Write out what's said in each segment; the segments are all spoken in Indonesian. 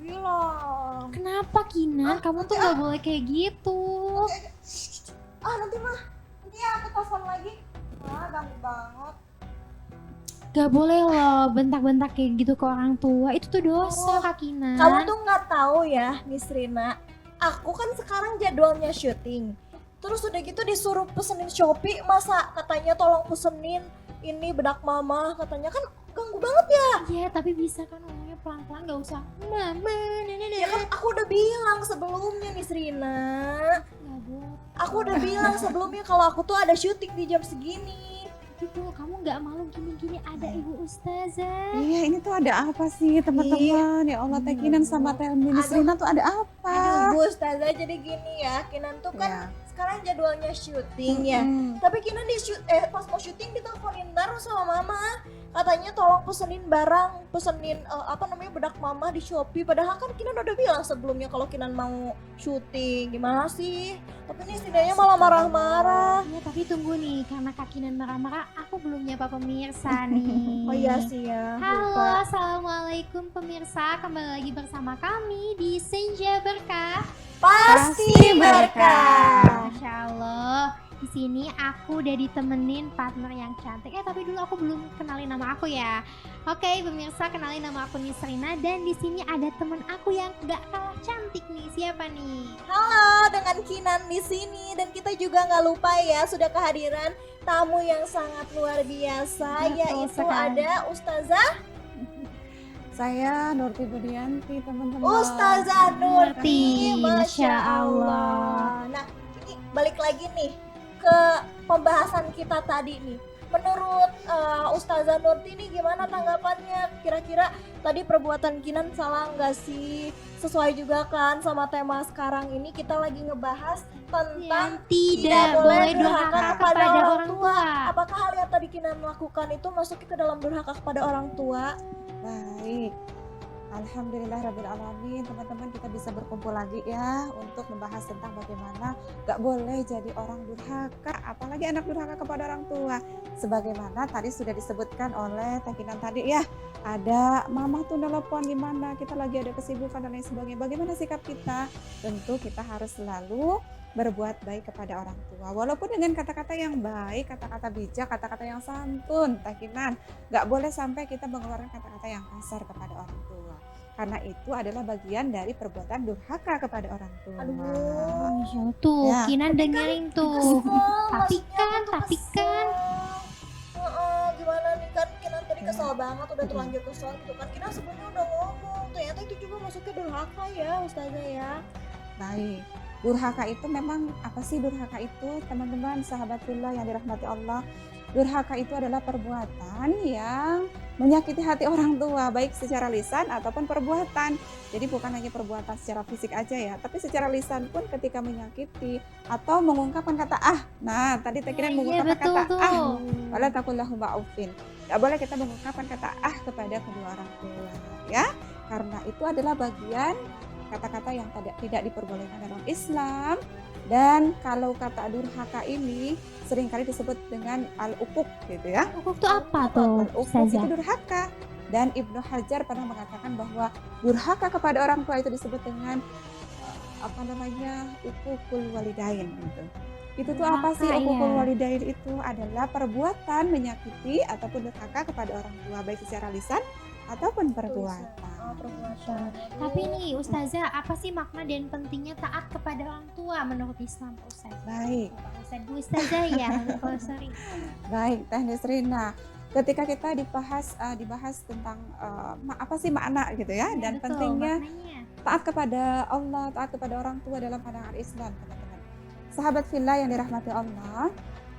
bilang. Kenapa Kinan? Kamu tuh gak boleh kayak gitu. Nanti mah, nanti ya aku telepon lagi. Ganggu banget. Gak boleh loh bentak-bentak kayak gitu ke orang tua. Itu tuh dosa Kak Kinan. Kamu tuh nggak tahu ya, Miss Rina. Aku kan sekarang jadwalnya syuting. Terus udah gitu disuruh pesenin Shopee, masa katanya tolong pesenin ini bedak mama, katanya kan ganggu banget ya. Iya tapi bisa kan ngomongnya pelan-pelan, gak usah mama. Ya kan aku udah bilang sebelumnya Miss Rina. Gak boleh. Aku udah bilang sebelumnya kalau aku tuh ada syuting di jam segini. Gitu, kamu gak malu gini-gini ada ibu ustazah. Iya, ini tuh ada apa sih teman-teman? Ya Allah, Teh Kinan sama Teh Miss Rina tuh ada apa? Aduh Bu Ustazah, jadi gini ya, Kinan tuh kan Ya. sekarang jadwalnya syuting ya. Tapi Kinan pas mau syuting diteleponin terus sama mama. Katanya tolong pesenin barang, pesenin bedak mama di Shopee. Padahal kan Kinan udah bilang sebelumnya kalau Kinan mau syuting. Gimana sih? Tapi ini setidaknya malah marah-marah. Iya tapi tunggu nih, karena Kak Kinan marah-marah, aku belum nyapa pemirsa nih. Oh iya sih ya. Halo, lupa. assalamualaikum pemirsa, kembali lagi bersama kami di Senja Berkah. Pasti berkah. Masya Allah, di sini aku udah ditemenin partner yang cantik. Tapi dulu aku belum kenalin nama aku ya. Oke, pemirsa, kenalin nama aku Miss Rina dan di sini ada temen aku yang gak kalah cantik nih. Siapa nih? Halo, dengan Kinan di sini dan kita juga nggak lupa ya sudah kehadiran tamu yang sangat luar biasa, Betul yaitu sekali. ada Ustazah Saya Nurti Budianti, teman-teman. Ustazah Nurti, Nurti, Masya Allah. Nah, ini balik lagi nih ke pembahasan kita tadi nih. Menurut Ustazah Nurti ini gimana tanggapannya? Kira-kira tadi perbuatan Kinan salah nggak sih? Sesuai juga kan sama tema sekarang ini, kita lagi ngebahas tentang Tidak boleh durhaka kepada orang tua. Apakah hal yang tadi Kinan melakukan itu masuk ke dalam durhaka kepada orang tua? Baik. Alhamdulillahirrabbilalamin, teman-teman, kita bisa berkumpul lagi ya untuk membahas tentang bagaimana gak boleh jadi orang durhaka, apalagi anak durhaka kepada orang tua. Sebagaimana tadi sudah disebutkan oleh Teh Kinan tadi ya, ada mama tuh nelpon gimana, kita lagi ada kesibukan dan lain sebagainya. Bagaimana sikap kita? Tentu kita harus selalu berbuat baik kepada orang tua, walaupun dengan kata-kata yang baik, kata-kata bijak, kata-kata yang santun. Teh Kinan, gak boleh sampai kita mengeluarkan kata-kata yang kasar kepada orang tua, karena itu adalah bagian dari perbuatan durhaka kepada orang tua. Aduh, Masya Allah, tuh Ya. Kinan dengerin tuh. kesel, Tapi maksudnya kan, aku tuh tapi kesel. kan. Gimana nih kan Kinan tadi Ya. kesel banget, udah terlanjur kesel gitu kan. Kinan sebenarnya udah ngomong, ternyata itu juga masuknya durhaka ya Ustazah ya. Baik, durhaka itu memang apa sih durhaka itu, teman-teman sahabat fillah yang dirahmati Allah? Durhaka itu adalah perbuatan yang menyakiti hati orang tua, baik secara lisan ataupun perbuatan. Jadi bukan hanya perbuatan secara fisik aja ya, tapi secara lisan pun ketika menyakiti atau mengungkapkan kata ah. Nah, tadi Teh Kinan Iya, mengungkapkan betul kata tuh. ah. Wala taqullahu ma'ufin. Gak boleh kita mengungkapkan kata ah kepada kedua orang tua ya, karena itu adalah bagian kata-kata yang tidak diperbolehkan dalam Islam. Dan kalau kata durhaka ini seringkali disebut dengan al-uquq gitu ya. Ukuk tuh apa tuh Al-uquq itu Ustazah? durhaka. Dan Ibnu Hajar pernah mengatakan bahwa durhaka kepada orang tua itu disebut dengan uququl walidain gitu. Itu tuh apa sih Durhaka, uququl iya. walidain itu? Adalah perbuatan menyakiti ataupun durhaka kepada orang tua, baik secara lisan ataupun perbuatan. Perbuatan. Tapi nih Ustazah, apa sih makna dan pentingnya taat kepada orang tua menurut Islam Pak Ustaz? Baik. Pak Ustaz, Bu Ustazah ya. Oh, sorry. Baik, Teknis Rina. Ketika kita dibahas tentang apa sih makna gitu ya, Iya, dan betul, pentingnya maknanya. taat kepada Allah, taat kepada orang tua dalam pandangan Islam, teman-teman. Sahabat fillah yang dirahmati Allah,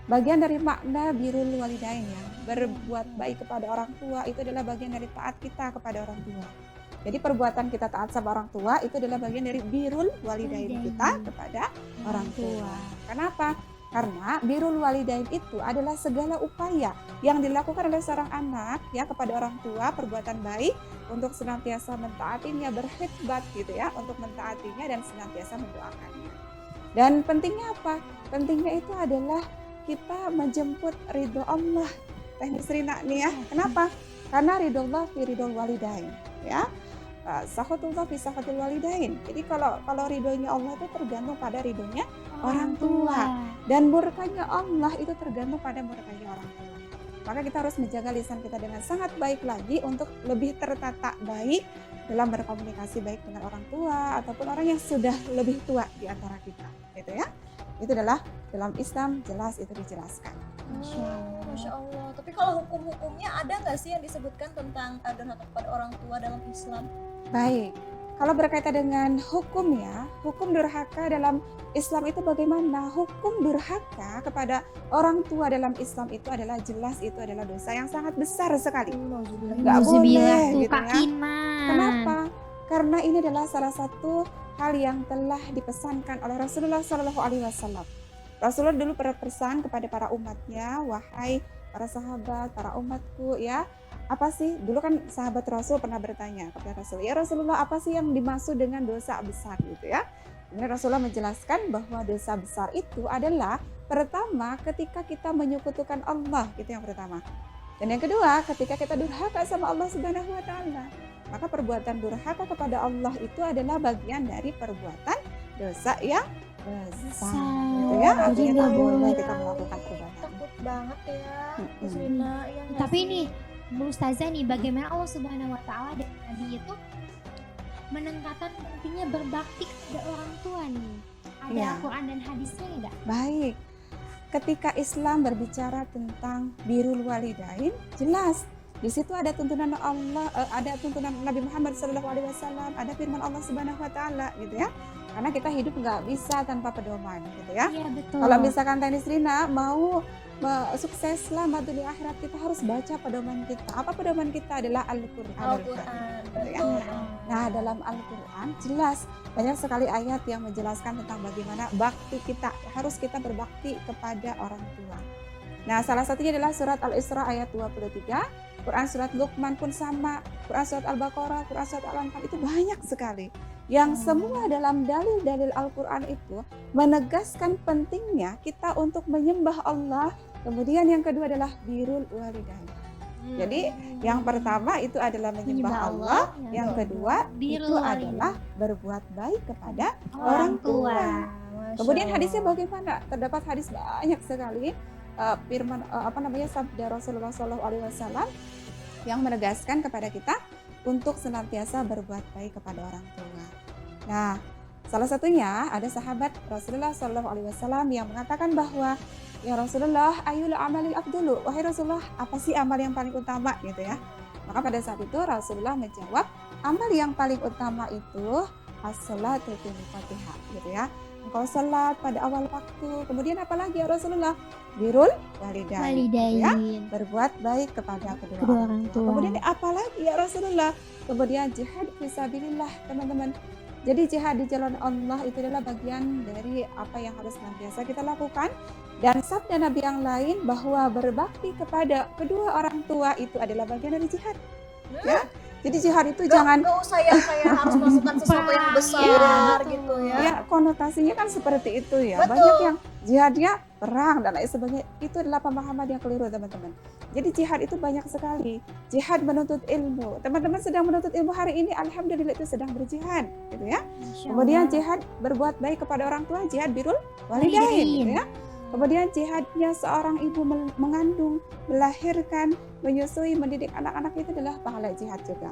bagian dari makna birrul walidain ya, berbuat baik kepada orang tua itu adalah bagian dari taat kita kepada orang tua. Jadi perbuatan kita taat sama orang tua itu adalah bagian dari birrul walidain kita kepada orang tua. Kenapa? Karena birrul walidain itu adalah segala upaya yang dilakukan oleh seorang anak ya kepada orang tua, perbuatan baik untuk senantiasa mentaatinya, berkhidmat gitu ya, untuk mentaatinya dan senantiasa mendoakannya. Dan pentingnya apa? Pentingnya itu adalah kita menjemput ridho Allah. Teknis Rina nih ya. Kenapa? Karena ridho Allah fi ridho walidain ya. sakhatullah fi sakhatil walidain. Jadi kalau ridhonya Allah itu tergantung pada ridhonya orang tua, dan murkanya Allah itu tergantung pada murkanya orang tua. Maka kita harus menjaga lisan kita dengan sangat baik lagi untuk lebih tertata baik dalam berkomunikasi baik dengan orang tua ataupun orang yang sudah lebih tua di antara kita, gitu ya. Itu adalah dalam Islam jelas itu dijelaskan. Masya Allah. Tapi kalau hukum-hukumnya ada nggak sih yang disebutkan tentang durhaka kepada orang tua dalam Islam? Baik, kalau berkaitan dengan hukum ya, hukum durhaka dalam Islam itu bagaimana? Hukum durhaka kepada orang tua dalam Islam itu adalah jelas itu adalah dosa yang sangat besar sekali. Nggak boleh tuh gitu ya. kakinan. Kenapa? Karena ini adalah salah satu hal yang telah dipesankan oleh Rasulullah SAW. Rasulullah dulu berpesan kepada para umatnya, wahai para sahabat, para umatku ya, apa sih? Dulu kan sahabat Rasul pernah bertanya kepada Rasul, ya Rasulullah apa sih yang dimaksud dengan dosa besar gitu ya? Kemudian Rasulullah menjelaskan bahwa dosa besar itu adalah pertama ketika kita menyekutukan Allah, gitu yang pertama. Dan yang kedua, ketika kita durhaka sama Allah Subhanahu wa taala. Maka perbuatan durhaka kepada Allah itu adalah bagian dari perbuatan dosa yang besar. Gitu ya, artinya tak boleh kita melakukan perbuatan. Takut banget ya, Mm-mm. Isrina. Ya nggak Tapi sih? nih, Bu Ustazah nih, bagaimana Allah Subhanahu wa taala dan Nabi itu menekankan pentingnya berbakti kepada orang tua nih. Ada Iya. Al-Qur'an dan hadisnya enggak? Baik, ketika Islam berbicara tentang birrul walidain, jelas di situ ada tuntunan Allah, ada tuntunan Nabi Muhammad SAW, ada firman Allah Subhanahu Wa Taala, gitu ya. Karena kita hidup nggak bisa tanpa pedoman, gitu ya. Iya, betul. Kalau misalkan Tenis Rina mau sukses selamat dunia akhirat, kita harus baca pedoman kita. Apa pedoman kita adalah Al-Quran. Al-Quran, Gitu ya. betul. Nah, dalam Al-Quran jelas banyak sekali ayat yang menjelaskan tentang bagaimana bakti kita, harus kita berbakti kepada orang tua. Nah, salah satunya adalah surat Al-Isra ayat 23, Quran surat Luqman pun sama, Quran surat Al-Baqarah, Quran surat Al-Anfal, itu banyak sekali. Yang semua dalam dalil-dalil Al-Quran itu menegaskan pentingnya kita untuk menyembah Allah. Kemudian yang kedua adalah birrul walidain. Jadi yang pertama itu adalah menyembah Allah, yang kedua itu Birrul walidain. adalah berbuat baik kepada Orang tua. Masya Kemudian Allah. hadisnya bagaimana? Terdapat hadis banyak sekali firman sabda Rasulullah SAW yang menegaskan kepada kita untuk senantiasa berbuat baik kepada orang tua. Nah, salah satunya ada sahabat Rasulullah SAW yang mengatakan bahwa ya Rasulullah, ayul amalil afdalu, wahai Rasulullah, apa sih amal yang paling utama gitu ya? Maka pada saat itu Rasulullah menjawab, amal yang paling utama itu as-salatu fil Fatihah gitu ya. Engkau salat pada awal waktu. Kemudian apalagi ya Rasulullah? Birrul walidain. Gitu ya. Walidain. Berbuat baik kepada kedua Kedua orang orang tua. tua. Kemudian apalagi ya Rasulullah? Kemudian jihad fisabilillah, teman-teman. Jadi jihad di jalan Allah itu adalah bagian dari apa yang harus senantiasa kita lakukan. Dan sabda Nabi yang lain bahwa berbakti kepada kedua orang tua itu adalah bagian dari jihad. Ya. Jadi jihad itu jangan Gak usah yang kayak harus melakukan sesuatu yang Perang, besar iya, gitu ya. ya konotasinya kan seperti itu ya. Betul. Banyak yang jihadnya perang dan lain sebagainya. Itu adalah pemahaman yang keliru, teman-teman. Jadi jihad itu banyak sekali. Jihad menuntut ilmu. Teman-teman sedang menuntut ilmu hari ini, alhamdulillah itu sedang berjihad, gitu ya. Masya Kemudian Allah. jihad berbuat baik kepada orang tua, jihad birrul walidain, gitu ya. Kemudian jihadnya seorang ibu mengandung, melahirkan, menyusui, mendidik anak-anak itu adalah pahala jihad juga.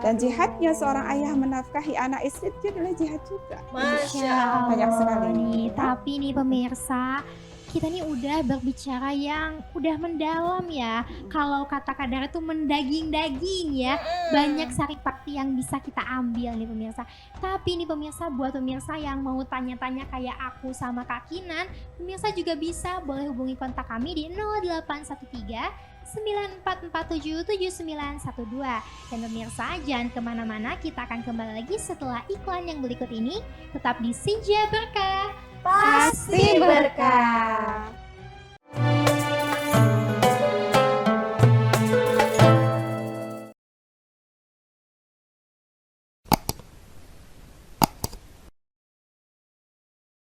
Dan jihadnya seorang ayah menafkahi anak istri itu adalah jihad juga. Masya Allah. Banyak sekali. nih. Tapi nih pemirsa, kita nih udah berbicara yang udah mendalam ya. Kalau kata Kadar itu mendaging-daging ya. Banyak saripati yang bisa kita ambil nih pemirsa. Tapi nih pemirsa, buat pemirsa yang mau tanya-tanya kayak aku sama Kak Kinan, pemirsa juga bisa boleh hubungi kontak kami di 0813 94477912. Dan pemirsa jangan kemana-mana, kita akan kembali lagi setelah iklan yang berikut ini. Tetap di Sinja Berkah. Pasti berkah.